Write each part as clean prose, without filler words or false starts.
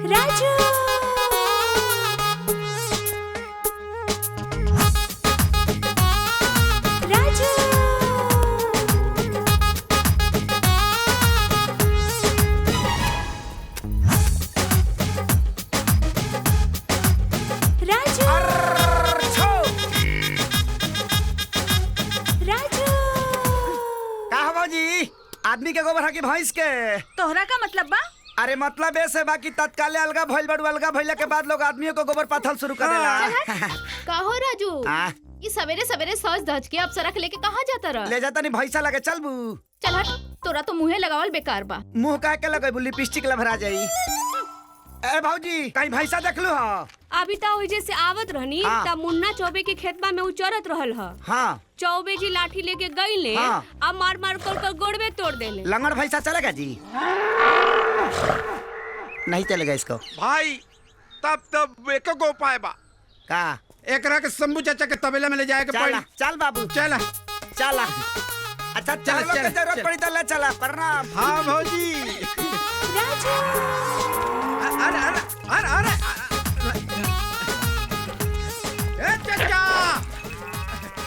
राजू राजू राजू राजू का भाजी आदमी के गोबर है कि भैंस के? तोहरा का मतलब बा? अरे मतलब ऐसे बाकी तत्काल अलगा भइल बड़ू अलगा भइले के बाद लोग आदमियों को गोबर पाथल शुरू कर देला। कहो राजू आ? ये सवेरे सवेरे सज धज के अप्सरा के लेके कहाँ जाता रहा? ले जाता नहीं भैंसा लगे चल बू। चल हट, तोरा तो मुँहे लगावल बेकार बा। मुंह का के लगे लिपस्टिक लभरा जाई। ए भौजी कहीं भैंसा देख लू हा? अभी तो वही से आवत रहनी हाँ। तब मुन्ना चौबे के खेतबा में उचरत रहल ह। हाँ चौबे जी लाठी लेके गईले हाँ। अब मार मार कर गोड़वे तोड़ देले। लंगड़ भैंसा चलेगा जी? नहीं चलेगा इसको भाई। तब एक को उपाय बा का? एकरा के शंभू चाचा के तबेला में ले जाए के चल पड़ी। चल बाबू चल चल। अच्छा चल चल, जरूरत चल। पड़ी तो ले चला। प्रणाम। हाँ भौजी। राजू अरे अरे अरे अरे ए चाचा।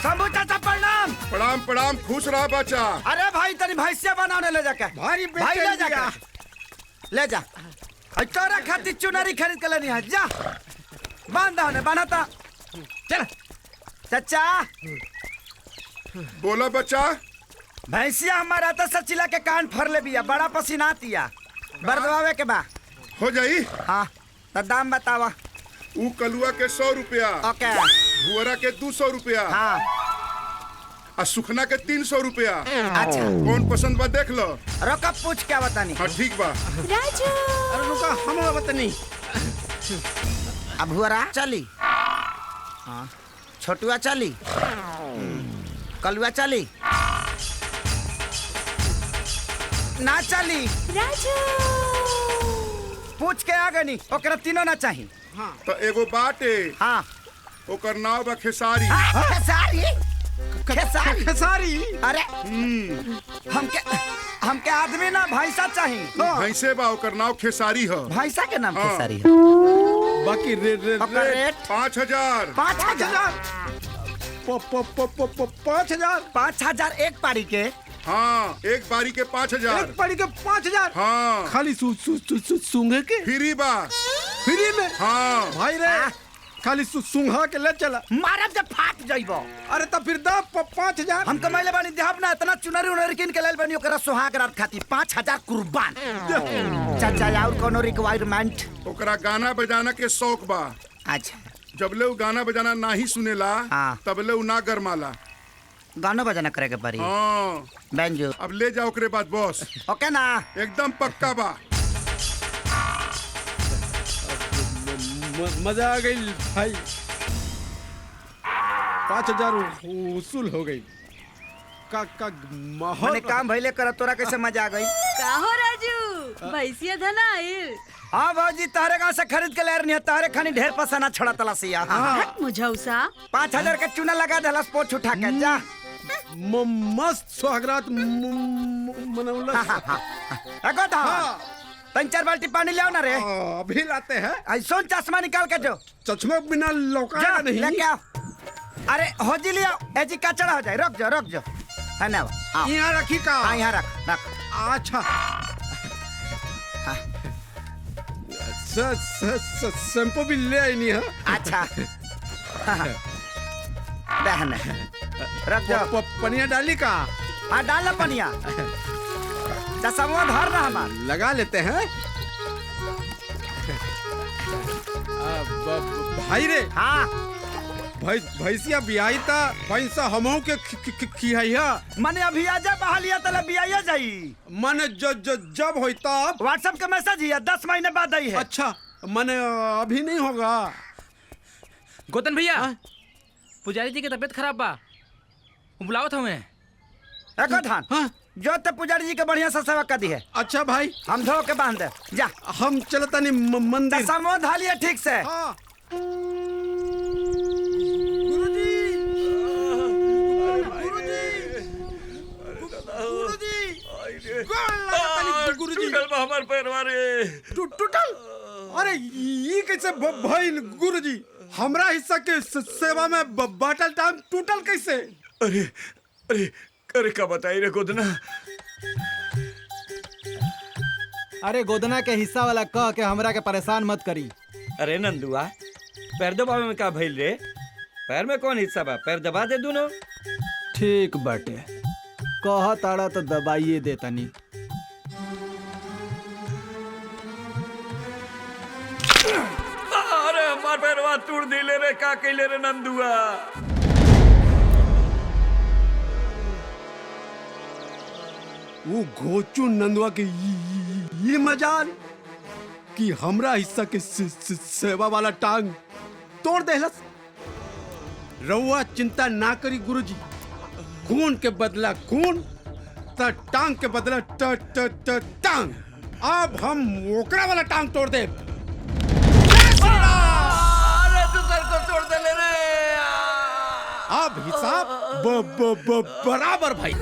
शंभू चाचा प्रणाम। प्रणाम प्रणाम, खुश रहा बच्चा। अरे भाई तनी भैंसिया बनाने ले जाके भारी भाई ले बेचैन जा ले जा। तोरा खातिर चुनरी खरीद के लेनी है जा। बांधा ने बांधता चल। चाचा बोला बच्चा। भैंसिया हमारा तो सचिला के कान फर ले बिया, बड़ा पसीना आतिया। बर्दवावे के बा हो जाई। हाँ तो दाम बतावा। ऊ कलुआ के 100 रुपया, ओके भुअरा के 200 रुपया, हाँ आ सुखना के 300 रुपया। अच्छा कौन पसंद बा देख लो। रोका पूछ क्या बतानी। हाँ ठीक बा। राजू अरे रुका हम बतानी। अब हुआ चली। हाँ छोटुआ चली, कलुआ चली ना चली। राजू पूछ के आ गनी ओकरा तीनों ना चाहिए। तो एगो बाटे, हाँ ओकर नाव बा खेसारी। खेसारी खेसारी खेसारी। अरे हमके आदमी ना भैंसा चाहिए। भैंसे बा, ओकर नाव खेसारी ह। भैंसा के नाम हाँ। खेसारी है। बाकी ओकर रेट 5000। 5000 5000। 5000 एक पारी के। हाँ एक बारी के 5000। एक पड़ी के 5000। हाँ खाली सूंघे के फ्री बा। फ्री में। हाँ भाई रे खाली सूंघा के ले चला। मारब जब फाट जाइबो। अरे तो फिर दा 5000। हम कमाइले बानी देहब ना इतना चुनरी उनरी किन के लेल बनी ओकरा सुहाग रात खाती 5000 कुर्बान। चाचा और कोनो रिक्वायरमेंट? ओकरा गाना बजाना के शौक बा। अच्छा जबले ऊ गाना बजाना नाही सुनेला हाँ। तबले ऊ ना गरमाला। गाना बजाना करे के पड़ी। हाँ बैंजो अब ले जाओ ओकरे बाद बॉस। ओके ना? एकदम पक्का बा। मजा आ गई भाई। 5000 वसूल हो गई। का माहौल मने काम भइले कर तोरा कैसे मजा आ गई? का हो राजू भैंसिया धना आइल। हाँ भौजी तारे गाँव से खरीद के ले रही तारे खानी ढेर पसना छोड़ा तलासिया। हट मुझौसा 5000 का चूना लगा दहलस पोछ उठा के जा। मस्त सुहागरात मनौला। एगो था तीन चार बाल्टी पानी ले आओ ना रे। अभी लाते हैं। ऐसा चश्मा निकाल के जो चश्मा बिना लौका जा नहीं। लेके आओ। अरे होजी लिया ऐसी कचड़ा हो जाए। रुक जो है ना। आओ यहाँ रखी का। हाँ यहाँ रख। अच्छा शैम्पू भी ले आई नहीं है। अच्छा बहन रख जाओ। पनिया डाली का। हाँ डाल पनिया। चश्मा धर ना हमार लगा लेते हैं। भाई रे हाँ भैंसिया बियाई था भैंसा हमहू के खियाइया। मने अभी आजा बहालिया तले बियाया जाई। मने जब होई तब। व्हाट्सएप के मैसेज ही 10 महीने बाद आई है। अच्छा मने अभी नहीं होगा। गोतन भैया पुजारी जी की तबीयत खराब बा, बुलावत हमें। एको धान हाँ? जो ते पुजारी जी के बढ़िया से सेवा कर दी है। अच्छा भाई हम धो के बांध दे जा। हम चलता नहीं मंदिर। चश्मा धा लिया ठीक से। हाँ। टूटल बा हमार पैरवा रे। टूटल अरे ये कैसे भइल गुरुजी? हमरा हिस्सा के सेवा में बाटल टांग टूटल कैसे? अरे अरे अरे का बताई रे गोदना। अरे गोदना के हिस्सा वाला कह के हमरा के परेशान मत करी। अरे नंदुआ, पैर दबावे में का भइल रे? पैर में कौन हिस्सा बा? पैर दबा दे दोनों। ठीक बाटे, कह ताड़ा तो दबाइए दे तनी। अरे हमार पैरवा तोड़ दिले रे, का कइले रे नंदुआ? वो घोचू नंदुआ के ये मजाल कि हमरा हिस्सा के सेवा वाला टांग तोड़ देहलस। रउआ चिंता ना करी गुरुजी, खून के बदला खून, त टांग के बदला टांग। अब हम ओकरा वाला टांग तोड़ दे। अरे तू सर को तोड़ देले रे। अब हिसाब बराबर भाई।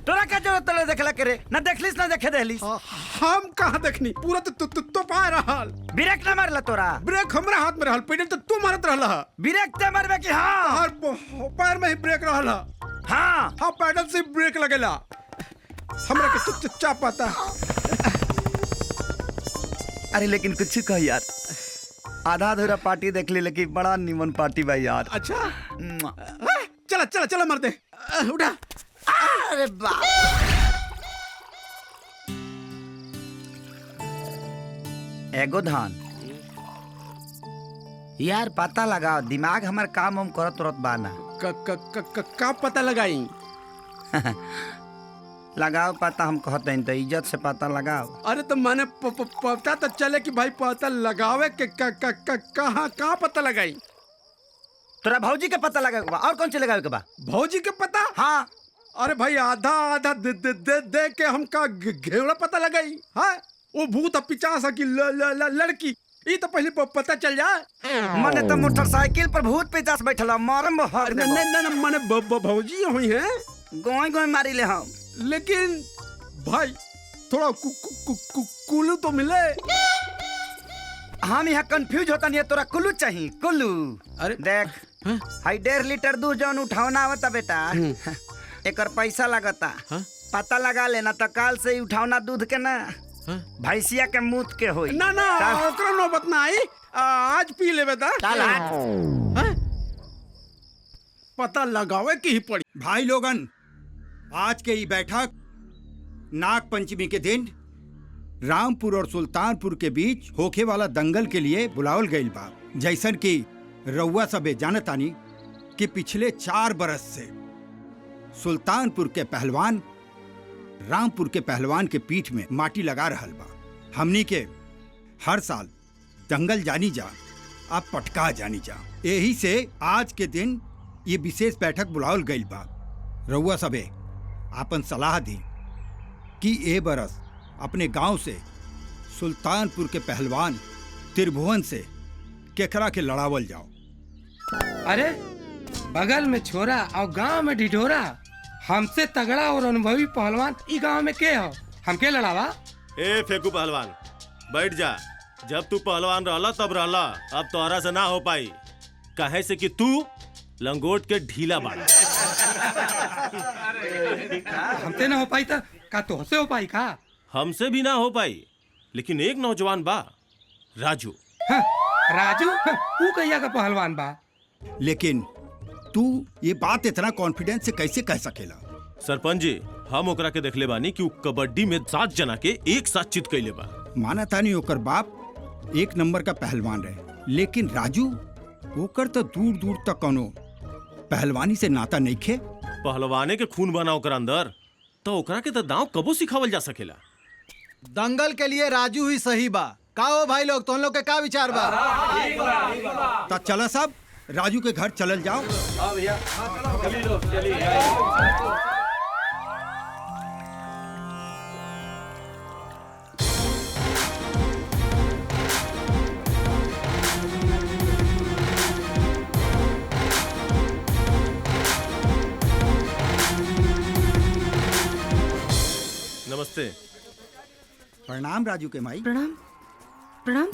तोरा क्या जरूरत तले देखला करे? ना देखलिस ना देखे देहलिस। हम कहाँ देखनी? पूरा तो पा रहल। ब्रेक ना मारला तोरा? ब्रेक हमरा हाथ में रहल, पेडल तो तू मारत रहला। ब्रेक ते मारबे कि हां? हर पैर में ही ब्रेक रहल। हां हाँ, पैडल से ब्रेक लगेला। हमरा के चच्चा पता। अरे लेकिन कुछ कह यार, आधा अधूरा पार्टी देख ली, लेकिन बड़ा निमन पार्टी भाई यार। अच्छा चला चला चला मर दे, उठा। अरे बाप, एगो धान यार, पता लगाओ, दिमाग हमार काम हम करत तुरत बाना। का पता लगाई? लगाओ पता, हम कहते हैं तो इज्जत से पता लगाओ। अरे तो मैंने पता तो चले कि भाई पता लगावे के कहाँ पता लगाई? तोरा भौजी के पता लगावे के बा, और कौन से लगावे के बा? भौजी के पता? हाँ। अरे भाई आधा आधा दे के हमका घेवड़ा पता लगाई। हाँ, वो भूत पिचास की लड़की, ये तो पहले पता चल जाए। मने तो मोटरसाइकिल पर भूत पिचास बैठला, मारम बहार दे। नहीं मने भौजी हुई है, गोई गोई मारी ले हम। लेकिन भाई थोड़ा कुल्लू तो मिले। हम यहाँ कंफ्यूज होता नहीं है, तोरा कुल्लू चाहिए? कुल्लू? अरे देख, हाई 1.5 लीटर दूध जौन उठावना आवता बेटा, एकर पैसा लगता। पता लगा लेना तो काल से ही उठावना दूध के ना भैंसिया के मूत के होई। ना ओकरा नौबत ना आई, आज पी लेबे ता। पता लगावे की ही पड़ी। भाई लोगन, आज के ये बैठक नाग पंचमी के दिन रामपुर और सुल्तानपुर के बीच होखे वाला दंगल के लिए बुलावल गईल बा। जैसन कि रउआ सबे जानतानी कि पिछले 4 बरस से सुल्तानपुर के पहलवान रामपुर के पहलवान के पीठ में माटी लगा रहल बा। हमनी के हर साल दंगल जानी जा, अब पटका जानी जा। यही से आज के दिन ये विशेष बैठक बुलावल गईल बा। रउआ सबे आपन सलाह दी कि ए बरस अपने गांव से सुल्तानपुर के पहलवान त्रिभुवन से केकरा के लड़ावल जाओ। अरे बगल में छोरा और गांव में ढिढोरा, हमसे तगड़ा और अनुभवी पहलवान ई गांव में के हो? हम के लड़ावा? ए फेकू पहलवान, बैठ जा। जब तू पहलवान रहला तब रहला, अब तोहरा से ना हो पाई, काहे से कि तू लंगोट के ढीला बाड़ा। हमसे ना हो पाई तो का तोहसे हो पाई का? हमसे भी ना हो पाई, लेकिन एक नौजवान बा, राजू। हाँ, राजू तू कहिया का पहलवान बा? लेकिन तू ये बात इतना कॉन्फिडेंस से कैसे कह सकेला? सरपंच जी, हम ओकरा के देखले बानी कि कबड्डी में 7 जना के एक साथ चित कइले बा। माना था नहीं ओकर बाप 1 नंबर का पहलवान रहे, लेकिन राजू ओकर तो दूर दूर तक कोनो पहलवानी से नाता नहीं खे। पहलवाने के खून बना ओकर अंदर, तो ओकरा के तो दांव कबो सिखावल जा सकेला। दंगल के लिए राजू ही सही बा। का हो भाई लोग, तुम लोग के का विचार बा? तो चला साहब, राजू के घर चलल जाओ। नमस्ते। प्रणाम राजू के माई। प्रणाम प्रणाम